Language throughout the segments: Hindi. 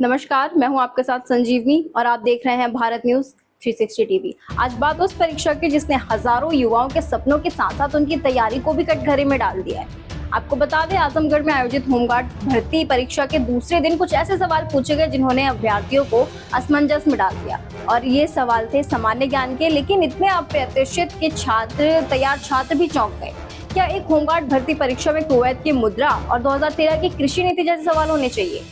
नमस्कार, मैं हूं आपके साथ संजीवनी और आप देख रहे हैं भारत न्यूज 360 टीवी। आज बात उस परीक्षा की जिसने हजारों युवाओं के सपनों के साथ साथ उनकी तैयारी को भी कटघरे में डाल दिया है। आपको बता दें, आजमगढ़ में आयोजित होमगार्ड भर्ती परीक्षा के दूसरे दिन कुछ ऐसे सवाल पूछे गए जिन्होंने अभ्यर्थियों को असमंजस में डाल दिया। और ये सवाल थे सामान्य ज्ञान के, लेकिन इतने अप्रत्याशित कि तैयार छात्र भी चौंक गए। क्या एक होमगार्ड भर्ती परीक्षा में कुवैत की मुद्रा और 2013 की कृषि नीति जैसे सवाल होने चाहिए,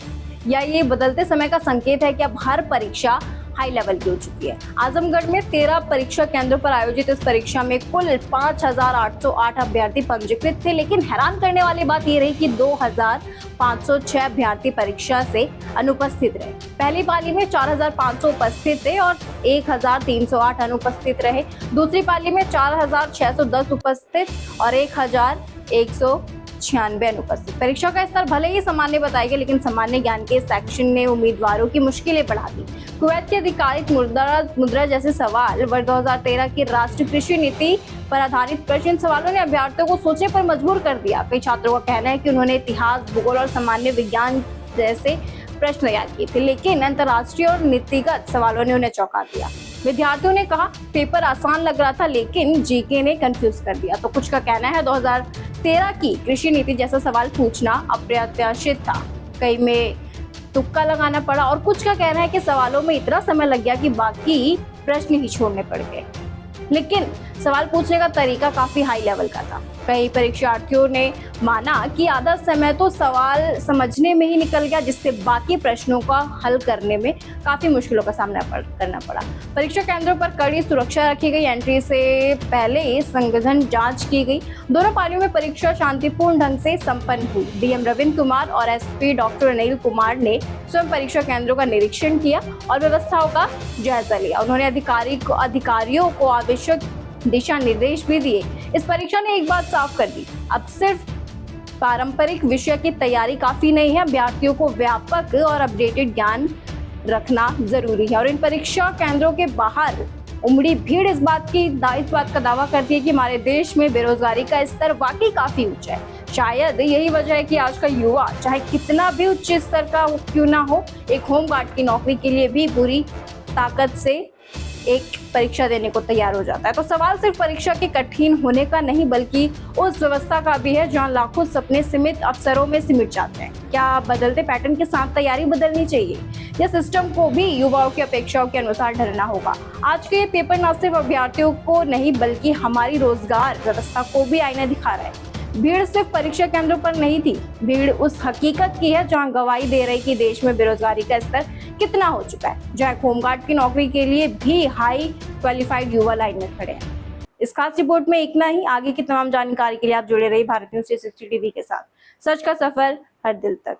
या ये बदलते समय का संकेत है कि अब हर परीक्षा हाई लेवल की हो चुकी है। आजमगढ़ में 13 परीक्षा केंद्रों पर आयोजित इस परीक्षा में कुल 5,808 अभ्यर्थी पंजीकृत थे, लेकिन हैरान करने वाली बात ये रही कि 2,506 अभ्यर्थी परीक्षा से अनुपस्थित रहे। पहली पाली में 4,500 उपस्थित थे और 1,308 अनुपस्थित रहे। दूसरी पाली में 4,610 उपस्थित और 1,196 अनुपस्थित। परीक्षा का स्तर भले ही सामान्य बताया गया, लेकिन सामान्य ज्ञान के सेक्शन ने उम्मीदवारों की मुश्किलें बढ़ा दी। कुवैत की आधिकारिक मुद्रा जैसे सवाल, वर्ष 2013 की राष्ट्रीय कृषि नीति पर आधारित प्रश्न सवालों ने अभ्यर्थियों को सोचने पर मजबूर कर दिया। कई छात्रों का कहना है कि उन्होंने इतिहास, भूगोल और सामान्य विज्ञान जैसे प्रश्न तैयार किए थे, लेकिन अंतर्राष्ट्रीय और नीतिगत सवालों ने उन्हें चौंका दिया। विद्यार्थियों ने कहा पेपर आसान लग रहा था, लेकिन जीके ने कंफ्यूज कर दिया। तो कुछ का कहना है 2013 की कृषि नीति जैसा सवाल पूछना अप्रत्याशित था, कई में तुक्का लगाना पड़ा, और कुछ का कहना है कि सवालों में इतना समय लग गया कि बाकी प्रश्न ही छोड़ने पड़ गए। लेकिन सवाल पूछने का तरीका काफी हाई लेवल का था। कई परीक्षार्थियों ने माना कि आधा समय तो सवाल समझने में ही निकल गया, जिससे बाकी प्रश्नों का हल करने में काफी मुश्किलों का सामना करना पड़ा। परीक्षा केंद्रों पर कड़ी सुरक्षा रखी गई। एंट्री से पहले संगठन जांच की गई। दोनों पालियों में परीक्षा शांतिपूर्ण ढंग से संपन्न हुई। डीएम रविंद्र कुमार और एसपी डॉक्टर अनिल कुमार ने स्वयं परीक्षा केंद्रों का निरीक्षण किया और व्यवस्थाओं का जायजा लिया। उन्होंने अधिकारियों को आवश्यक दिशा निर्देश भी दिए। इस परीक्षा ने एक बात साफ कर दी, अब सिर्फ पारंपरिक विषय की तैयारी काफी नहीं है, अभ्यर्थियों को व्यापक और अपडेटेड ज्ञान रखना जरूरी है। और इन परीक्षा केंद्रों के बाहर उमड़ी भीड़ इस बात का दावा करती है कि हमारे देश में बेरोजगारी का स्तर वाकई काफी ऊंचा है। शायद यही वजह है कि आज का युवा चाहे कितना भी उच्च स्तर का क्यों ना हो, एक होमगार्ड की नौकरी के लिए भी पूरी ताकत से एक परीक्षा देने को तैयार हो जाता है। तो सवाल सिर्फ परीक्षा के कठिन होने का नहीं, बल्कि उस व्यवस्था का भी है जहां लाखों सपने सीमित अवसरों में सिमट जाते हैं। क्या बदलते पैटर्न के साथ तैयारी बदलनी चाहिए, या सिस्टम को भी युवाओं की अपेक्षाओं के अनुसार ढलना होगा? आज के ये पेपर न सिर्फ अभ्यर्थियों को नहीं, बल्कि हमारी रोजगार व्यवस्था को भी आईना दिखा रहा है। भीड़ सिर्फ परीक्षा केंद्रों पर नहीं थी, भीड़ उस हकीकत की है जहां गवाही दे रही कि देश में बेरोजगारी का स्तर कितना हो चुका है, जहां होमगार्ड की नौकरी के लिए भी हाई क्वालिफाइड युवा लाइन में खड़े हैं। इस खास रिपोर्ट में इतना ही। आगे की तमाम जानकारी के लिए आप जुड़े रहिए भारत न्यूज 360 टीवी के साथ। सच का सफर हर दिल तक।